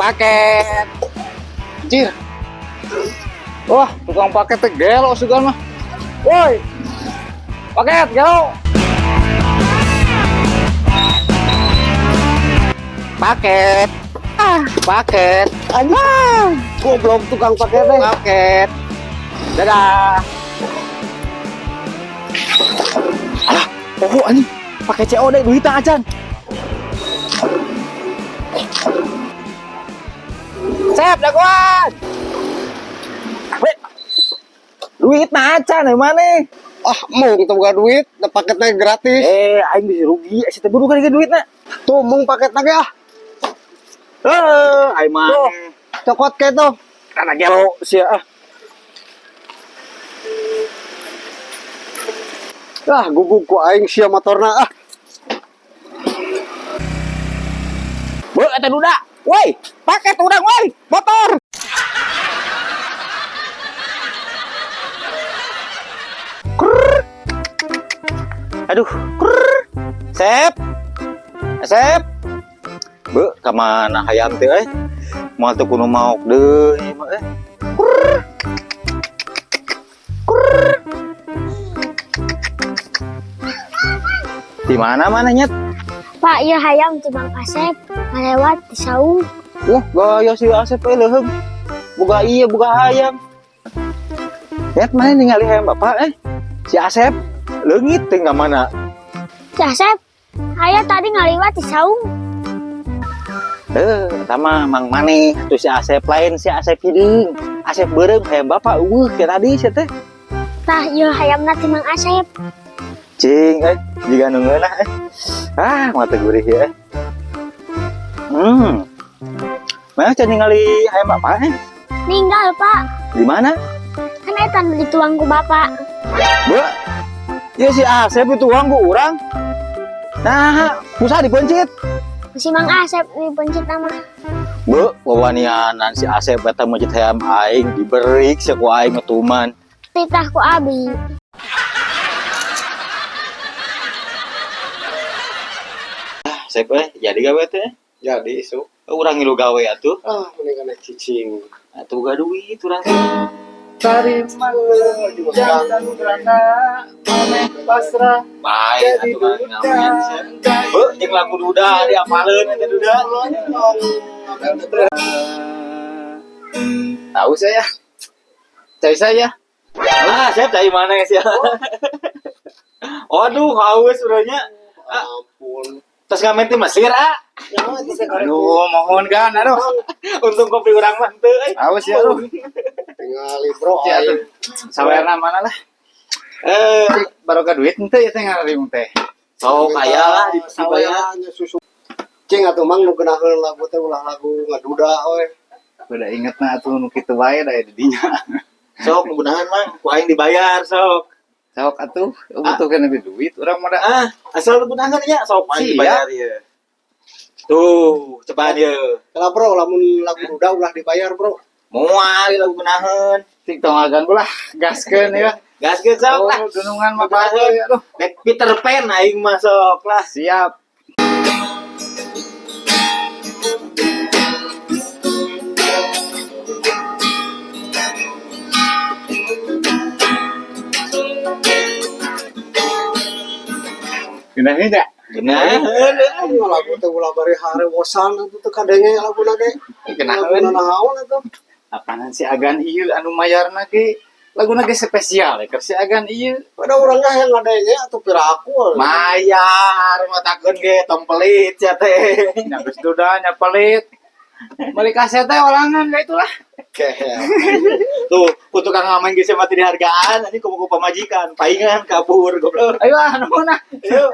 Paket. Anjir. Wah, tukang paket teh gelo sugan mah. Woi. Paket gelo. Paket. Paket. Anjir. Goblok tukang paket teh. Paket. Dadah. Alah, oh anjing. Pakai COD duitnya ajan. Sep, daguan. Weh. Duit na acan mana? Ah, mung teu boga duit, da paketnya gratis. Aing bisa rugi, asa teh buru ka duitna. Tuh mung paketna ge ah. Aing mah. Tuh, cokot ke tuh. Kana gelo sia ah. Ah, gubug ku aing sia motorna ah. Beuh eta duda. Woi, paket urang woi, motor. Krrr. Aduh, krrr. Sep. Sep. Beuh, ka mana hayam teh euy? Moal teu kudu maok deui mah euy. Krrr. Krrr. Di mana mananya? Pak, iya hayam Cibang Asep ngalewat di saung. Wah, gaya si Asep leuheum. Boga iya, boga hayam. Lihat mana ningali hayam bapak si Asep leungit teh mana? Si Asep, aya tadi ngaliwat di saung. Eta mah Mang Maneh atuh si Asep lain si Asep hideung. Asep beureum hayam bapak eueuh ke tadi sia teh. Tah, iya hayamna Cibang Asep. Cing jiga nu ngeunah mata gurih ya. Mana can ningali hayam bapak Ninggal, Pak. Di mana? Kan eta dituang ku Bapak. Beuh. Ya si Asep itu uang ku urang. Nah, pusat dipencit. Si Mang Asep dipencit nama. Beuh, wawanianan si Asep eta mencit hayam aing diberik sia ku aing metuman. Titah ku Abi. Asep jadi gawe teh. Jadi isu. Urang ngilu gawe atuh. Ah, mendingan naik cicing. Atuh boga duit urang teh. Tarima jangan berana maneh pasrah. Baik atuh ngawen Sep. Beuh, jeung lagu duda diapaleun eta duda. Tahu saya. Cai saya. Sep cai mana sih? Waduh, haus urangnya. Ampun. Terus ngamen ti Mesir Aduh, mohon kan. Aduh. Untung kopi urang mah teu Haus ya lu. Tingali bro Ya, aing. sawerna mana lah. Barokah duit henteu ya teh ngariung teh. Sok aya lah di bayar. Saweanya susu. Cing atuh mang nu geunaheun lagu teh ulah lagu ngaduda we. Udah ingetna atuh nu kitu wae da di dinya. Sok mudahan mang ku aing dibayar sok. Sok atuh butuhkeun duit urang mah da. Asal mudahan nya sok aing dibayar ieu. Tuh, cobaan ieu. Kalau bro, lamun lagu duda ulah dibayar bro. Moal lagu gunaheun. Tik tongagan ulah gaskeun ya. Gaskeun sok lah. Gunungan mah bae atuh. Peter Pan aing mah sok lah. Siap. Geunaheun da? Geunaheun. Lagu teh ulah bari harewosan atuh teh kadenge laguna ge. Geunaheun. Naon atuh? Apaan si Agan ieu anu mayarna ge laguna ge spesial keur si Agan ieu. Pada urang ge hayang ngadenge atuh piraku. Mayar matakeun ge tong pelit sia teh. Nya geus duda nya pelit. Balik kaset teh olangan ka itulah. Tuh, untuk kang ngamen geus mati dihargaan anjing kupu-kupu pamajikan, paingan kabur goblok. Ayo nuhun ah. Ayo.